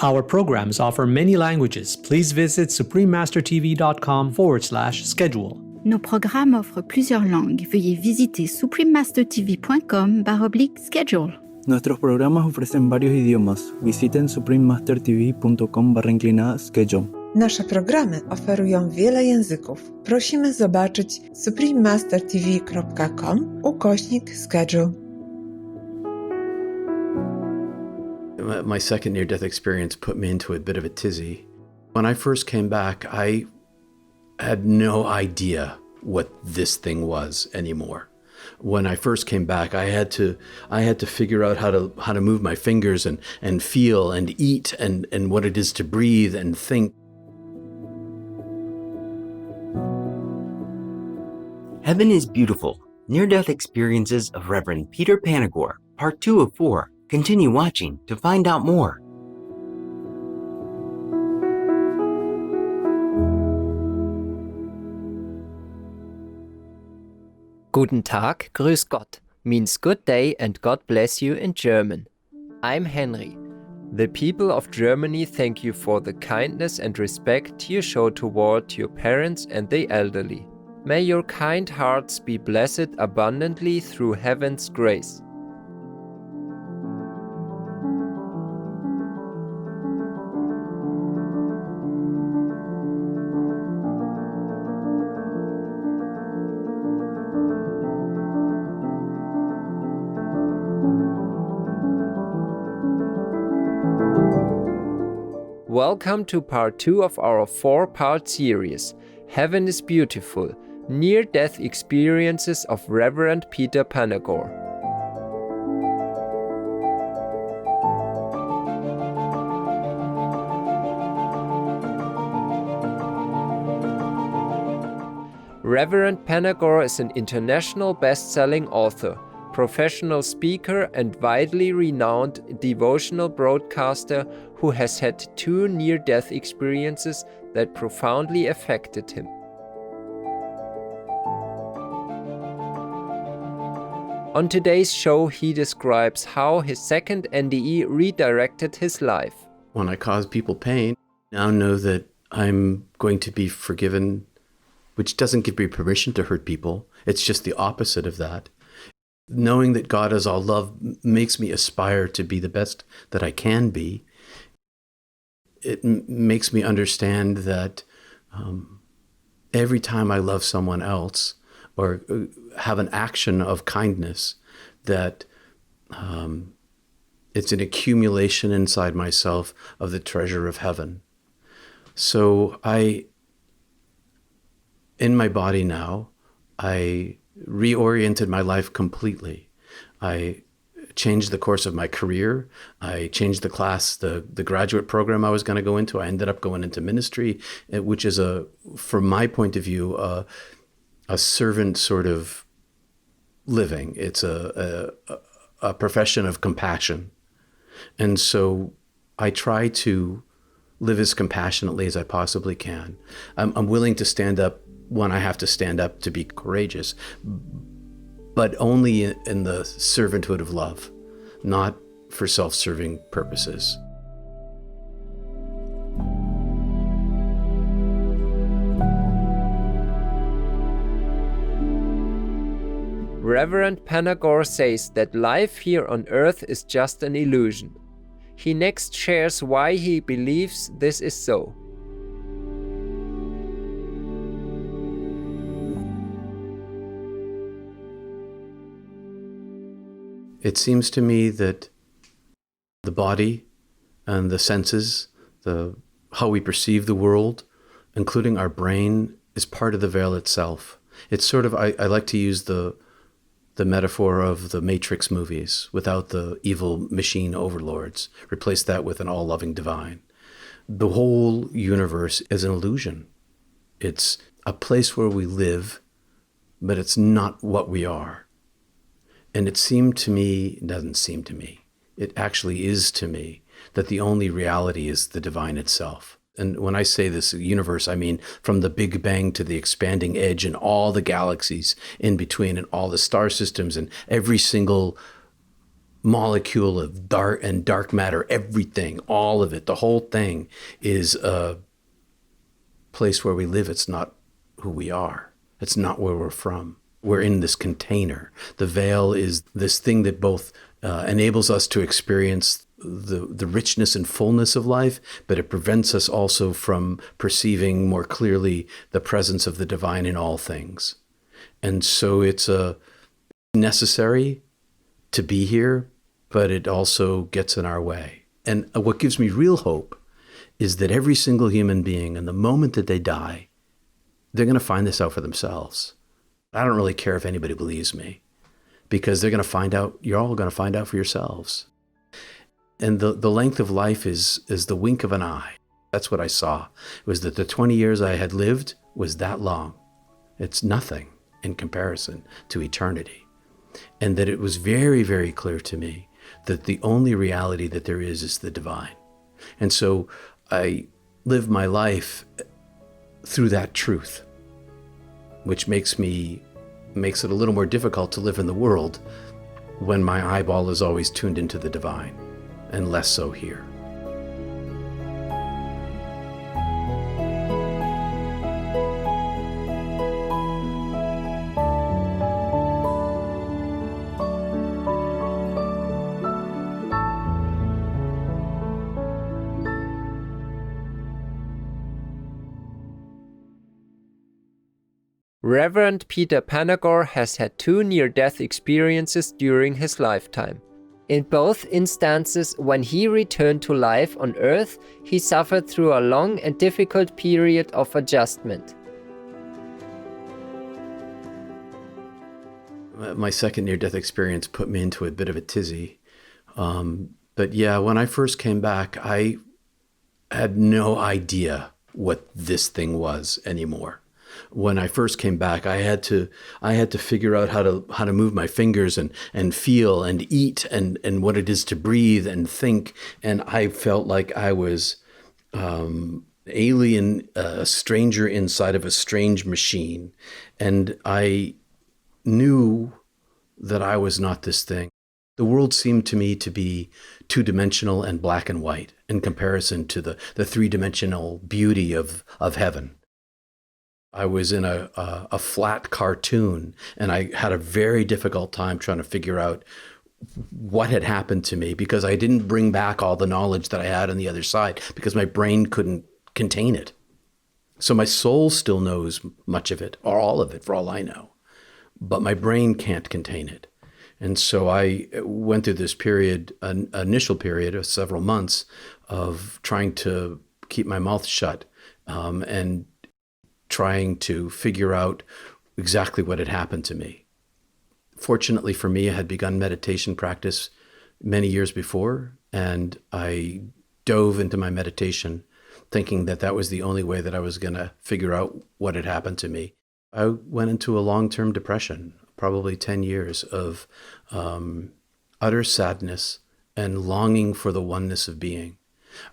Our programs offer many languages. Please visit suprememastertv.com/schedule. Nos programmes offrent plusieurs langues. Veuillez visiter suprememastertv.com/schedule. Nuestros programas ofrecen varios idiomas. Visiten suprememastertv.com/schedule. Nasze programy oferują wiele języków. Prosimy zobaczyć suprememastertv.com/schedule. My second near-death experience put me into a bit of a tizzy. When I first came back, I had no idea what this thing was anymore. When I first came back, I had to figure out how to move my fingers and feel and eat and what it is to breathe and think. Heaven is Beautiful, Near-Death Experiences of Reverend Peter Panagore, Part 2 of 4. Continue watching to find out more. Guten Tag, Grüß Gott means good day and God bless you in German. I'm Henry. The people of Germany thank you for the kindness and respect you show toward your parents and the elderly. May your kind hearts be blessed abundantly through heaven's grace. Welcome to part 2 of our 4-part series, Heaven is Beautiful, Near-Death Experiences of Reverend Peter Panagore. Reverend Panagore is an international best-selling author, professional speaker and widely renowned devotional broadcaster who has had 2 near-death experiences that profoundly affected him. On today's show, he describes how his second NDE redirected his life. When I cause people pain, I now know that I'm going to be forgiven, which doesn't give me permission to hurt people. It's just the opposite of that. Knowing that God is all love makes me aspire to be the best that I can be. It makes me understand that every time I love someone else or have an action of kindness, that it's an accumulation inside myself of the treasure of heaven. So in my body now, I reoriented my life completely. I changed the course of my career. I changed the class, the graduate program I was going to go into. I ended up going into ministry, which is from my point of view, a servant sort of living. It's a profession of compassion. And so I try to live as compassionately as I possibly can. I'm willing to stand up when I have to stand up to be courageous, but only in the servanthood of love, not for self-serving purposes. Reverend Panagore says that life here on earth is just an illusion. He next shares why he believes this is so. It seems to me that the body and the senses, how we perceive the world, including our brain, is part of the veil itself. It's sort of, I like to use the metaphor of the Matrix movies without the evil machine overlords. Replace that with an all-loving divine. The whole universe is an illusion. It's a place where we live, but it's not what we are. And it doesn't seem to me, it actually is to me, that the only reality is the divine itself. And when I say this universe, I mean from the Big Bang to the expanding edge and all the galaxies in between and all the star systems and every single molecule of dark matter, everything, all of it, the whole thing is a place where we live. It's not who we are. It's not where we're from. We're in this container. The veil is this thing that both enables us to experience the richness and fullness of life, but it prevents us also from perceiving more clearly the presence of the divine in all things. And so it's necessary to be here, but it also gets in our way. And what gives me real hope is that every single human being, in the moment that they die, they're going to find this out for themselves. I don't really care if anybody believes me, because they're going to find out, you're all going to find out for yourselves. And the length of life is the wink of an eye. That's what I saw, was that the 20 years I had lived was that long. It's nothing in comparison to eternity. And that it was very, very clear to me that the only reality that there is the divine. And so I live my life through that truth, which makes it a little more difficult to live in the world when my eyeball is always tuned into the divine, and less so here. Reverend Peter Panagore has had 2 near-death experiences during his lifetime. In both instances, when he returned to life on Earth, he suffered through a long and difficult period of adjustment. My second near-death experience put me into a bit of a tizzy. But yeah, when I first came back, I had no idea what this thing was anymore. When I first came back, I had to figure out how to move my fingers and feel and eat and what it is to breathe and think. And I felt like I was alien, a stranger inside of a strange machine. And I knew that I was not this thing. The world seemed to me to be two-dimensional and black and white in comparison to the three-dimensional beauty of heaven. I was in a flat cartoon, and I had a very difficult time trying to figure out what had happened to me, because I didn't bring back all the knowledge that I had on the other side, because my brain couldn't contain it. So my soul still knows much of it, or all of it, for all I know, but my brain can't contain it. And so I went through this period, an initial period of several months of trying to keep my mouth shut, and trying to figure out exactly what had happened to me. Fortunately for me, I had begun meditation practice many years before, and I dove into my meditation thinking that that was the only way that I was going to figure out what had happened to me. I went into a long-term depression, probably 10 years of utter sadness and longing for the oneness of being.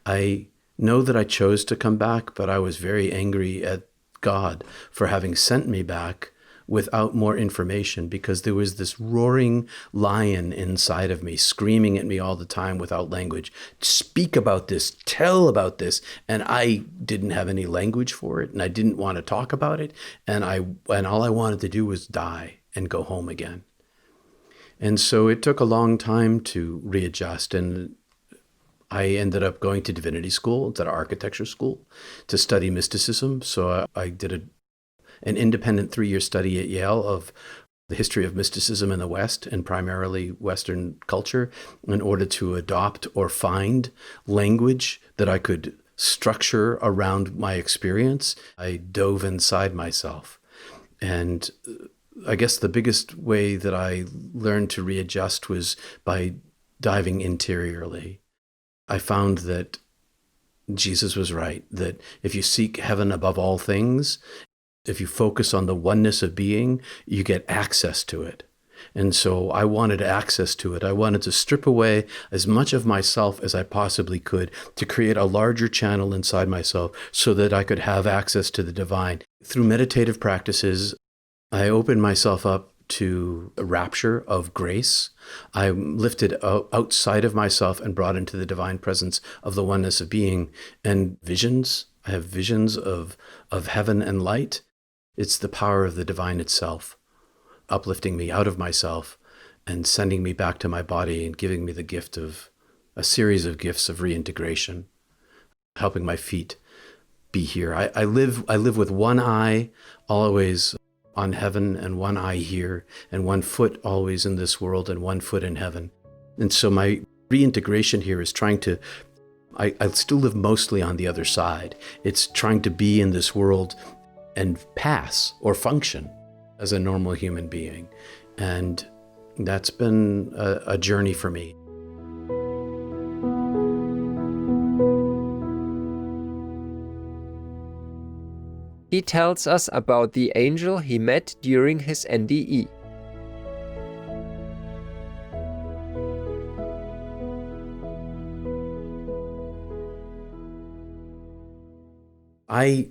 I know that I chose to come back, but I was very angry at God for having sent me back without more information, because there was this roaring lion inside of me screaming at me all the time without language. Speak about this, tell about this. And I didn't have any language for it, and I didn't want to talk about it. And all I wanted to do was die and go home again. And so it took a long time to readjust, and I ended up going to divinity school, to architecture school, to study mysticism. So I did an independent 3-year study at Yale of the history of mysticism in the West, and primarily Western culture, in order to adopt or find language that I could structure around my experience. I dove inside myself. And I guess the biggest way that I learned to readjust was by diving interiorly. I found that Jesus was right, that if you seek heaven above all things, if you focus on the oneness of being, you get access to it. And so I wanted access to it. I wanted to strip away as much of myself as I possibly could to create a larger channel inside myself so that I could have access to the divine. Through meditative practices, I opened myself up to a rapture of grace. I'm lifted outside of myself and brought into the divine presence of the oneness of being. And visions, I have visions of heaven and light. It's the power of the divine itself, uplifting me out of myself and sending me back to my body and giving me the gift of a series of gifts of reintegration, helping my feet be here. I live with one eye always on heaven and one eye here, and one foot always in this world and one foot in heaven. And so my reintegration here is trying to, I still live mostly on the other side. It's trying to be in this world and pass or function as a normal human being. And that's been a journey for me. He tells us about the angel he met during his NDE. I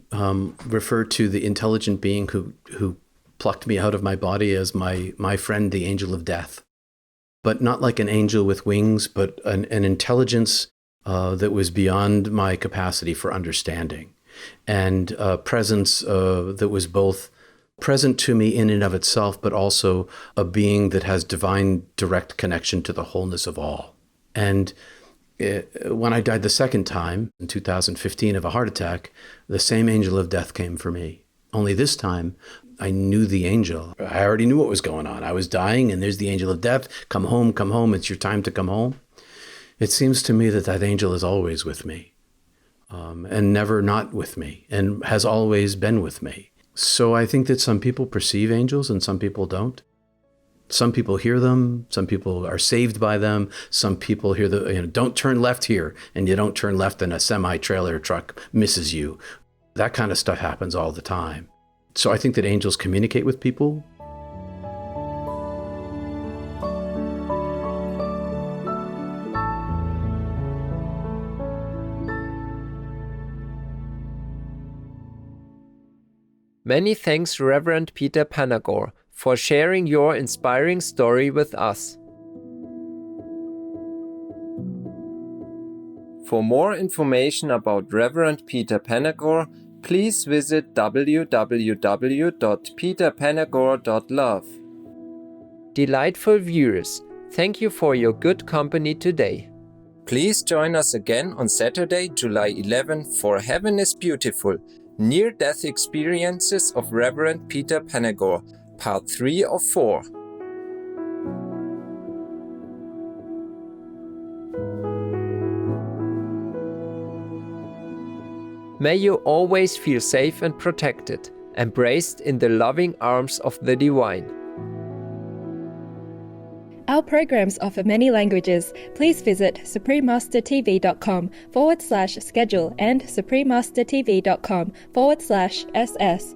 refer to the intelligent being who plucked me out of my body as my friend, the angel of death. But not like an angel with wings, but an intelligence that was beyond my capacity for understanding. And a presence that was both present to me in and of itself, but also a being that has divine direct connection to the wholeness of all. And when I died the second time, in 2015 of a heart attack, the same angel of death came for me. Only this time, I knew the angel. I already knew what was going on. I was dying, and there's the angel of death. Come home, it's your time to come home. It seems to me that angel is always with me. And never not with me, and has always been with me. So I think that some people perceive angels and some people don't. Some people hear them, some people are saved by them, some people hear don't turn left here, and you don't turn left and a semi-trailer truck misses you. That kind of stuff happens all the time. So I think that angels communicate with people. Many thanks, Reverend Peter Panagore, for sharing your inspiring story with us. For more information about Reverend Peter Panagore, please visit www.peterpanagore.love. Delightful viewers, thank you for your good company today. Please join us again on Saturday, July 11 for Heaven is Beautiful, Near-Death Experiences of Reverend Peter Panagore, Part 3 of 4. May you always feel safe and protected, embraced in the loving arms of the Divine. Our programs offer many languages. Please visit suprememastertv.com/schedule and suprememastertv.com/ss.